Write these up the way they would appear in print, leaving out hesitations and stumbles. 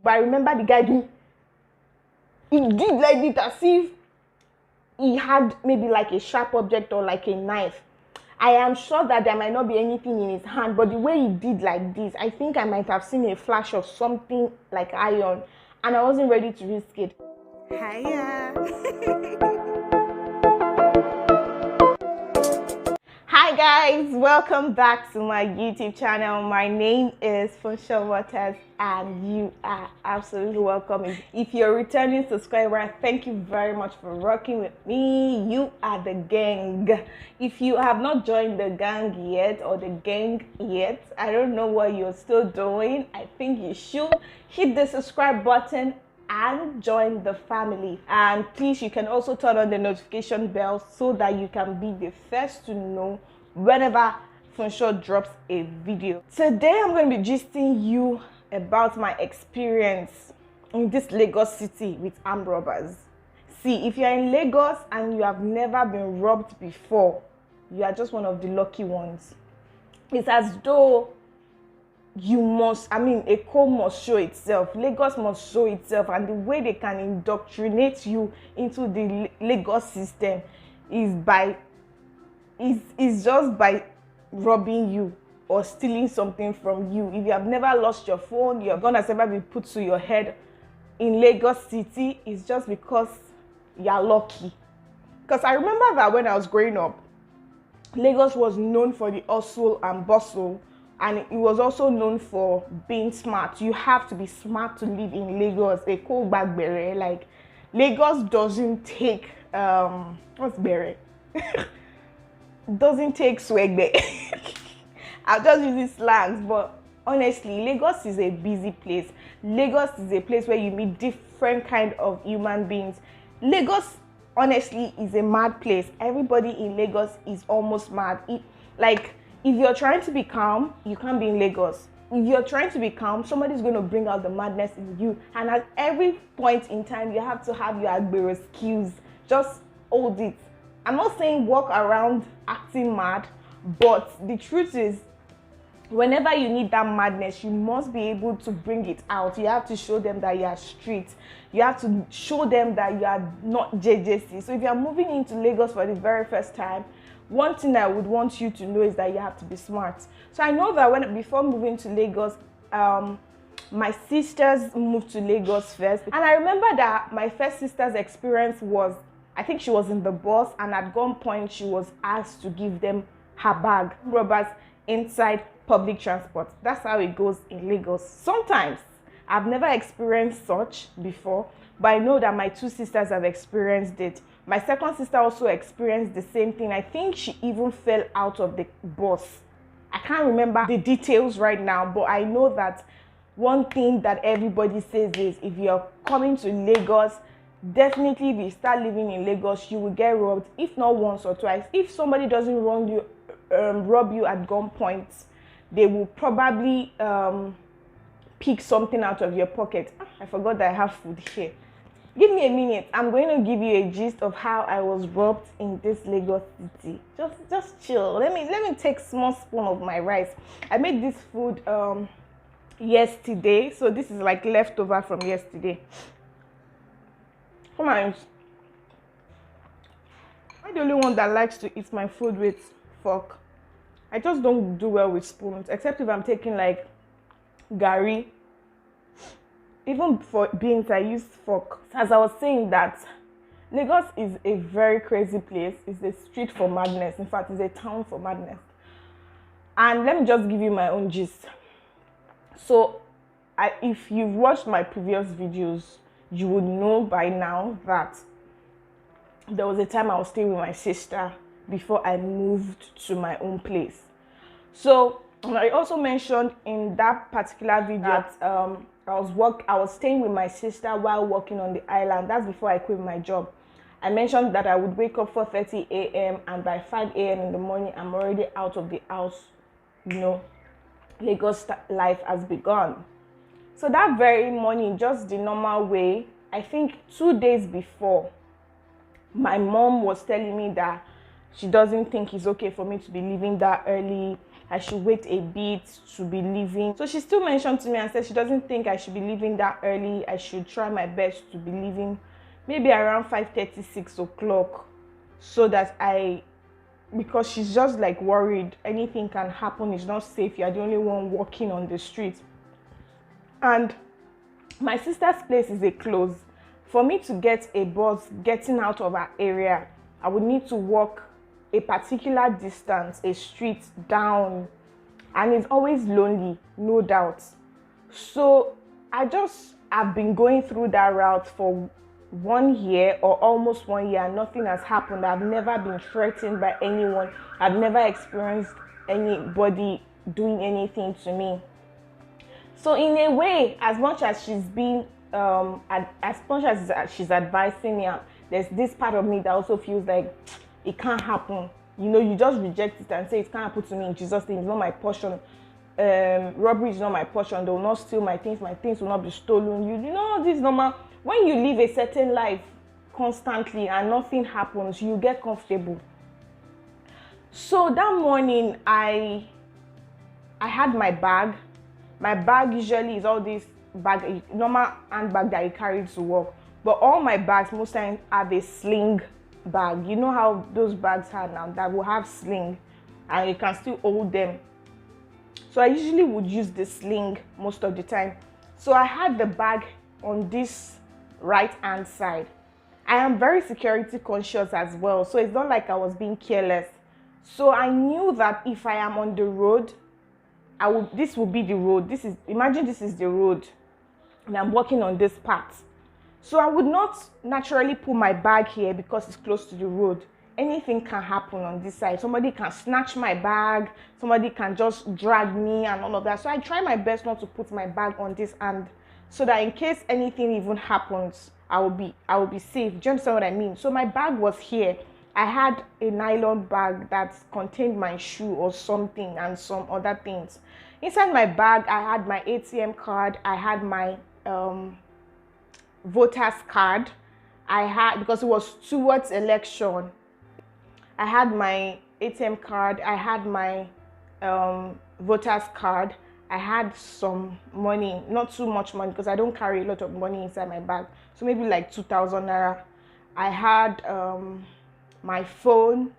But I remember the guy he did like it as if he had maybe like a sharp object or like a knife. I am sure that there might not be anything in his hand, but the way he did like this, I think I might have seen a flash of something like iron, and I wasn't ready to risk it. Hiya. Hi guys, welcome back to my YouTube channel. My name is Funsho Waters and you are absolutely welcome. If you're a returning subscriber, thank you very much for rocking with me. You are the gang. If you have not joined the gang yet or the gang yet, I don't know what you're still doing. I think you should hit the subscribe button and join the family. And please, you can also turn on the notification bell so that you can be the first to know whenever Funsho drops a video. Today I'm going to be gisting you about my experience in this Lagos city with armed robbers. See, if you're in Lagos and you have never been robbed before, you are just one of the lucky ones. It's as though you must, Eko must show itself, Lagos must show itself, and the way they can indoctrinate you into the Lagos system is just by robbing you or stealing something from you. If you have never lost your phone, your gun has never been put to your head in Lagos city, it's just because you're lucky. Because I remember that when I was growing up, Lagos was known for the hustle and bustle, and it was also known for being smart. You have to be smart to live in Lagos. A cool bag bere. Like, Lagos doesn't take what's bere? Doesn't take swag. I'll just use these slangs, but honestly, Lagos is a busy place. Lagos is a place where you meet different kind of human beings. Lagos, honestly, is a mad place. Everybody in Lagos is almost mad. If you're trying to be calm, you can't be in Lagos. If you're trying to be calm, somebody's going to bring out the madness in you. And at every point in time, you have to have your agbero skills. Just hold it. I'm not saying walk around acting mad, but the truth is, whenever you need that madness, you must be able to bring it out. You have to show them that you are street. You have to show them that you are not JJC. So if you are moving into Lagos for the very first time, one thing I would want you to know is that you have to be smart. So I know that before moving to Lagos, my sisters moved to Lagos first. And I remember that my first sister's experience was, I think she was in the bus, and at gunpoint she was asked to give them her bag. Robbers inside public transport. That's how it goes in Lagos. Sometimes, I've never experienced such before, but I know that my two sisters have experienced it. My second sister also experienced the same thing. I think she even fell out of the bus. I can't remember the details right now, but I know that one thing that everybody says is, if you're coming to Lagos, definitely if you start living in Lagos, you will get robbed, if not once or twice. If somebody doesn't rob you at gunpoint, they will probably pick something out of your pocket. I forgot that I have food here. Give me a minute. I'm going to give you a gist of how I was robbed in this Lagos city. Just chill. Let me take small spoon of my rice. I made this food yesterday, so this is like leftover from yesterday. Come on. I'm the only one that likes to eat my food with fork. I just don't do well with spoons, except if I'm taking like gari. Even for beans, I use fork. As I was saying, that Lagos is a very crazy place. It's a street for madness. In fact, it's a town for madness. And let me just give you my own gist. So, if you've watched my previous videos, you would know by now that there was a time I was staying with my sister before I moved to my own place. So I also mentioned in that particular video that I was staying with my sister while working on the island. That's before I quit my job. I mentioned that I would wake up 4:30 a.m. and by 5 a.m. in the morning, I'm already out of the house. You know, Lagos life has begun. So that very morning, just the normal way, I think 2 days before, my mom was telling me that she doesn't think it's okay for me to be leaving that early, I should wait a bit to be leaving. So she still mentioned to me and said she doesn't think I should be leaving that early. I should try my best to be leaving maybe around 5:30, 6 o'clock, so that because she's just like worried anything can happen, it's not safe, you're the only one walking on the street. And my sister's place is a close. For me to get a bus getting out of our area, I would need to walk a particular distance, a street down, and it's always lonely, no doubt. So I've been going through that route for 1 year or almost 1 year, and nothing has happened. I've never been threatened by anyone. I've never experienced anybody doing anything to me. So in a way, as much as she's been as much as she's advising me, there's this part of me that also feels like it can't happen. You know, you just reject it and say it can't happen to me in Jesus' name. It's not my portion. Robbery is not my portion. They will not steal my things. My things will not be stolen. You know, this is normal. When you live a certain life constantly and nothing happens, you get comfortable. So that morning, I had my bag. My bag usually is all this bag, normal handbag that you carry to work. But all my bags most times have a sling bag. You know how those bags are now that will have sling and you can still hold them. So I usually would use the sling most of the time. So I had the bag on this right hand side. I am very security conscious as well, so it's not like I was being careless. So I knew that if I am on the road, this will be the road. Imagine this is the road and I'm walking on this path. So I would not naturally put my bag here because it's close to the road. Anything can happen on this side. Somebody can snatch my bag, somebody can just drag me and all of that. So I try my best not to put my bag on this hand, so that in case anything even happens, I will be safe. Do you understand what I mean? So my bag was here. I had a nylon bag that contained my shoe or something and some other things. Inside my bag, I had my ATM card. I had my voter's card. Because it was towards election, I had my ATM card. I had my voter's card. I had some money, not too much money because I don't carry a lot of money inside my bag. So maybe like 2,000 naira. I had my phone.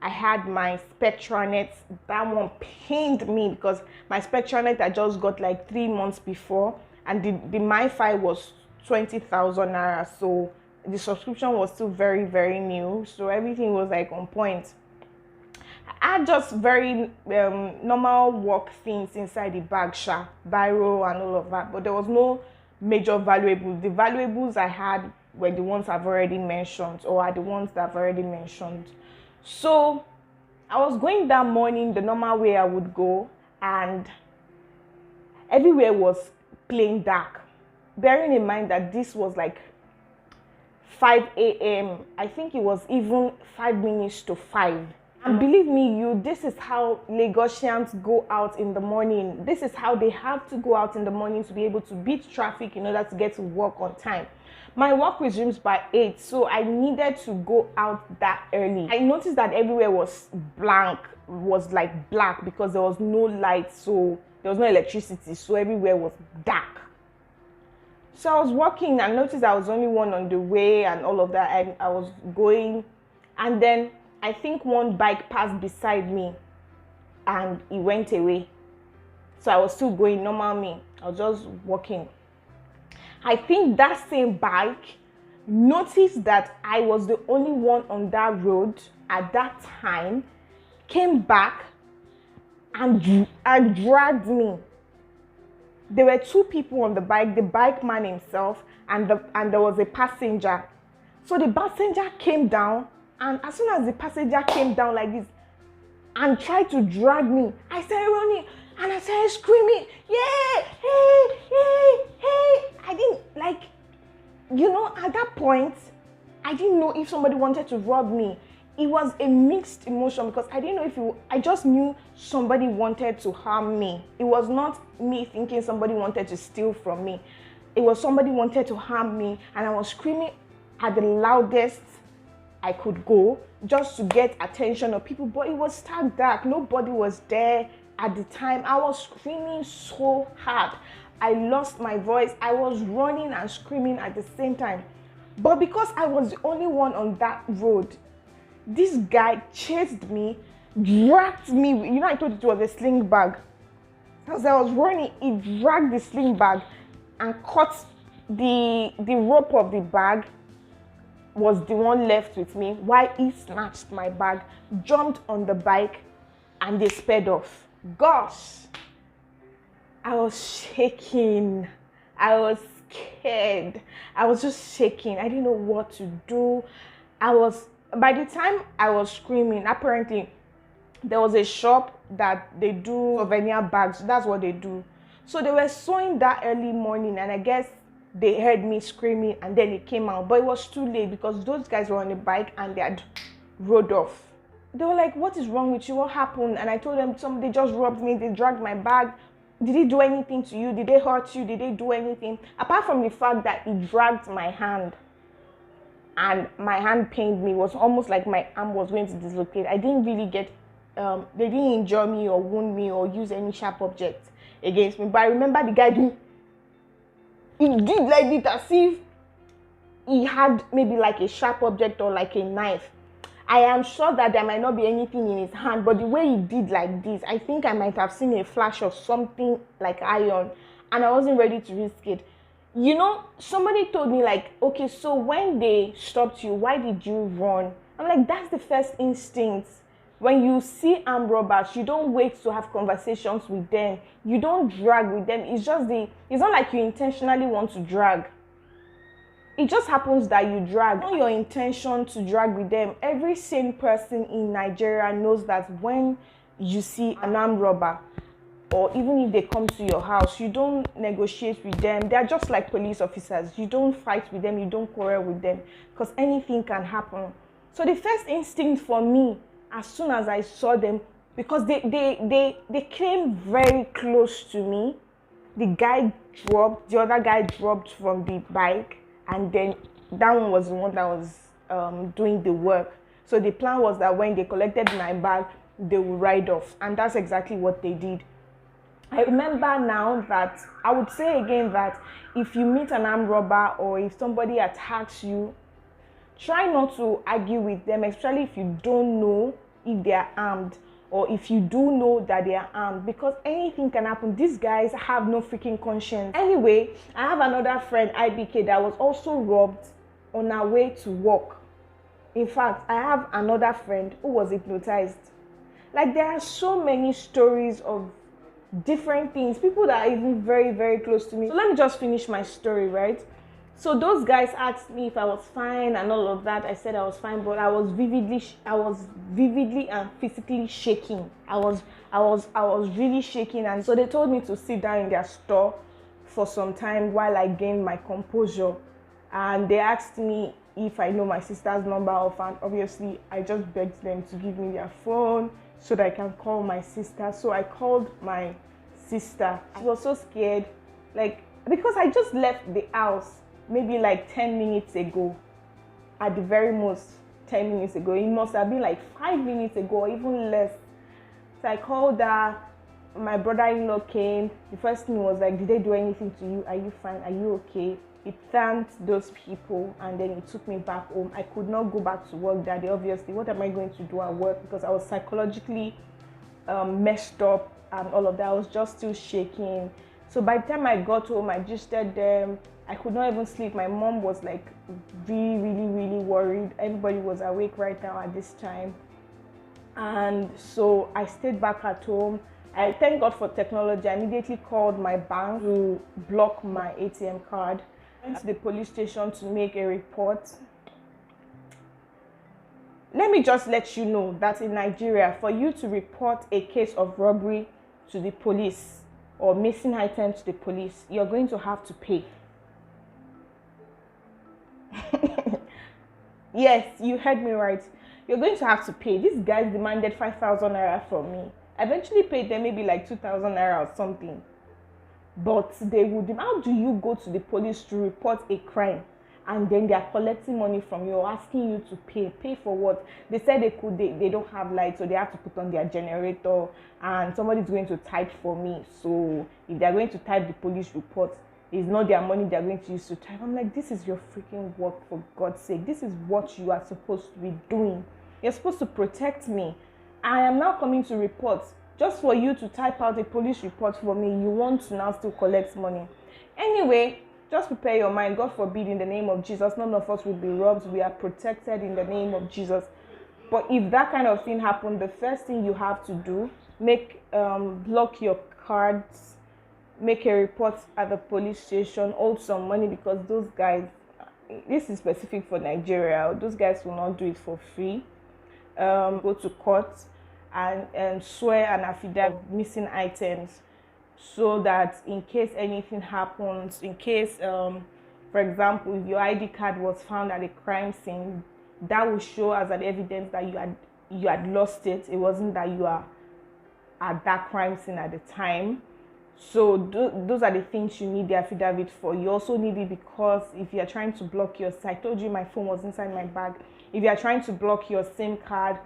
I had my Spectranet. That one pained me because my Spectranet I just got like 3 months before, and the MiFi was 20,000 naira. So the subscription was still very, very new. So everything was like on point. I had just very normal work things inside the bag, biro and all of that, but there was no major valuables. The valuables I had were the ones I've already mentioned, or are the ones that I've already mentioned. So I was going that morning the normal way I would go, and everywhere was plain dark. Bearing in mind that this was like 5 a.m. I think it was even 5 minutes to 5. And believe me, this is how Lagosians go out in the morning. This is how they have to go out in the morning to be able to beat traffic in order to get to work on time. My work resumes by 8, so I needed to go out that early. I noticed that everywhere was black because there was no light, so there was no electricity, so everywhere was dark. So I was walking and noticed I was the only one on the way and all of that, and I was going, and then I think one bike passed beside me and it went away. So I was still going normal me. I was just walking. I think that same bike noticed that I was the only one on that road at that time, came back and dragged me. There were 2 people on the bike, the bike man himself and there was a passenger. So the passenger came down, and as soon as the passenger came down like this and tried to drag me, I started running and I started screaming, yeah, hey, hey, hey. I didn't at that point, I didn't know if somebody wanted to rob me. It was a mixed emotion because I didn't know I just knew somebody wanted to harm me. It was not me thinking somebody wanted to steal from me. It was somebody wanted to harm me, and I was screaming at the loudest I could go just to get attention of people, but it was stark dark. Nobody was there. at the time. I was screaming so hard. I lost my voice. I was running and screaming at the same time. But because I was the only one on that road, this guy chased me, dragged me. You know, I told you it was a sling bag. As I was running, he dragged the sling bag and cut the rope of the bag was the one left with me, while he snatched my bag, jumped on the bike, and they sped off. Gosh, I was shaking. I was scared. I was just shaking. I didn't know what to do. By the time I was screaming, apparently there was a shop that they do souvenir bags. That's what they do. So they were sewing that early morning, and I guess they heard me screaming, and then it came out. But it was too late because those guys were on a bike and they had rode off. They were like, "What is wrong with you? What happened?" And I told them, somebody just robbed me. They dragged my bag. Did he do anything to you? Did they hurt you? Did they do anything? Apart from the fact that he dragged my hand and my hand pained me. It was almost like my arm was going to dislocate. I didn't really get, they didn't injure me or wound me or use any sharp object against me. But I remember the guy he did like it as if he had maybe like a sharp object or like a knife. I am sure that there might not be anything in his hand, but the way he did like this, I think I might have seen a flash of something like iron, and I wasn't ready to risk it. You know, somebody told me like, okay, so when they stopped you, why did you run? I'm like, that's the first instinct. When you see armed robbers, you don't wait to have conversations with them. You don't drag with them. It's not like you intentionally want to drag. It just happens that you drag. It's not your intention to drag with them. Every sane person in Nigeria knows that when you see an armed robber, or even if they come to your house, you don't negotiate with them. They're just like police officers. You don't fight with them. You don't quarrel with them because anything can happen. So the first instinct for me, as soon as I saw them, because they came very close to me, the other guy dropped from the bike, and then that one was the one that was doing the work. So the plan was that when they collected my bag, they would ride off, and that's exactly what they did. I remember now that I would say again that if you meet an armed robber or if somebody attacks you, try not to argue with them, especially if you don't know if they are armed or if you do know that they are armed, because anything can happen. These guys have no freaking conscience. Anyway, I have another friend, IBK, that was also robbed on her way to work. In fact, I have another friend who was hypnotized. Like, there are so many stories of different things, people that are even very, very close to me. So let me just finish my story, right? So those guys asked me if I was fine and all of that. I said I was fine, but I was vividly and physically shaking. I was really shaking, and so they told me to sit down in their store for some time while I gained my composure. And they asked me if I know my sister's number off, and obviously I just begged them to give me their phone so that I can call my sister. So I called my sister. I was so scared, like, because I just left the house maybe like 10 minutes ago, at the very most 10 minutes ago. It must have been like 5 minutes ago or even less. So I called her. My brother-in-law came. The first thing was like, did they do anything to you? Are you fine? Are you okay? He thanked those people, and then he took me back home. I could not go back to work that day, obviously. What am I going to do at work? Because I was psychologically messed up and all of that. I was just still shaking. So by the time I got home, I gisted them. I could not even sleep. My mom was like really, really, really worried. Everybody was awake right now at this time. And so I stayed back at home. I thank God for technology. I immediately called my bank to block my ATM card. I went to the police station to make a report. Let me just let you know that in Nigeria, for you to report a case of robbery to the police or missing items to the police, you're going to have to pay. Yes, you heard me right. You're going to have to pay. These guys demanded 5,000 naira from me. I eventually paid them maybe like 2,000 naira or something. But they would, how do you go to the police to report a crime and then they are collecting money from you or asking you to pay for what? They said they don't have light, so they have to put on their generator, and somebody's going to type for me. So if they're going to type the police report, it's not their money they're going to use to type. I'm like, this is your freaking work, for God's sake. This is what you are supposed to be doing. You're supposed to protect me. I am now coming to report. Just for you to type out a police report for me, you want to now still collect money. Anyway, just prepare your mind. God forbid, in the name of Jesus, none of us will be robbed. We are protected in the name of Jesus. But if that kind of thing happened, the first thing you have to do, block your cards, make a report at the police station, hold some money, because those guys, this is specific for Nigeria, those guys will not do it for free. Go to court and swear an affidavit of missing items, so that in case anything happens, in case, for example, if your ID card was found at a crime scene, that will show as an evidence that you had lost it. It wasn't that you are at that crime scene at the time. So those are the things you need the affidavit for. You also need it because if you are trying to block your, I told you my phone was inside my bag. If you are trying to block your SIM card,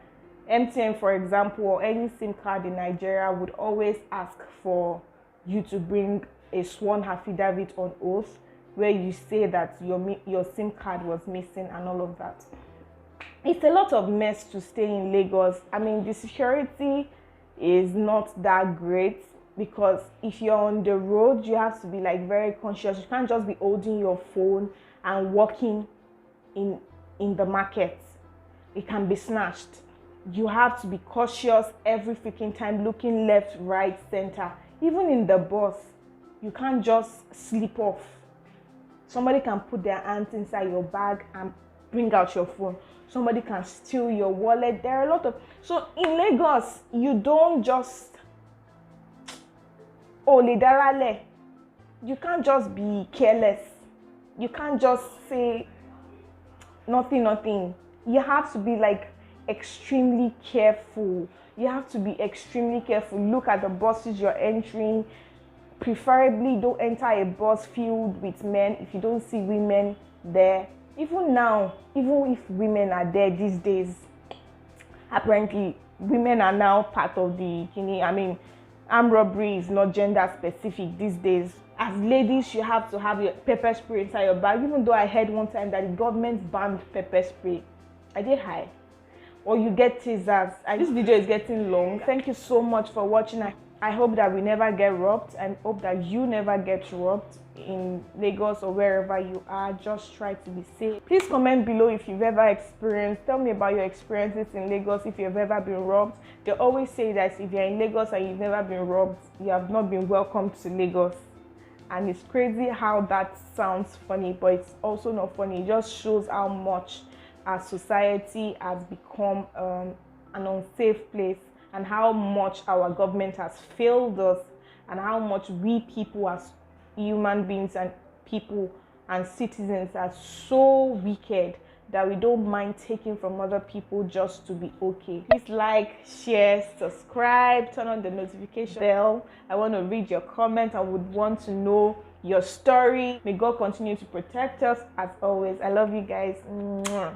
MTN, for example, or any SIM card in Nigeria would always ask for you to bring a sworn affidavit on oath where you say that your SIM card was missing and all of that. It's a lot of mess to stay in Lagos. I mean, the security is not that great, because if you're on the road, you have to be like very conscious. You can't just be holding your phone and walking in the market. It can be snatched. You have to be cautious every freaking time, looking left, right, center. Even in the bus, you can't just slip off. Somebody can put their hands inside your bag and bring out your phone. Somebody can steal your wallet. There are a lot of... So in Lagos, you don't just... You can't just be careless. You can't just say nothing. You have to be like extremely careful. You have to be extremely careful. Look at the buses you're entering. Preferably don't enter a bus filled with men if you don't see women there. Even now, even if women are there these days, apparently women are now part of the, armed robbery is not gender specific these days. As ladies, you have to have your pepper spray inside your bag, even though I heard one time that the government banned pepper spray. I did high. Or you get tasers. This video is getting long. Thank you so much for watching. I hope that we never get robbed, and hope that you never get robbed in Lagos or wherever you are. Just try to be safe. Please comment below if you've ever experienced. Tell me about your experiences in Lagos, if you've ever been robbed. They always say that if you're in Lagos and you've never been robbed, you have not been welcomed to Lagos. And it's crazy how that sounds funny, but it's also not funny. It just shows how much our society has become an unsafe place, and how much our government has failed us, and how much we people as human beings and people and citizens are so wicked that we don't mind taking from other people just to be okay. Please like, share, subscribe, turn on the notification bell. I want to read your comments. I would want to know your story. May God continue to protect us as always. I love you guys. Mwah.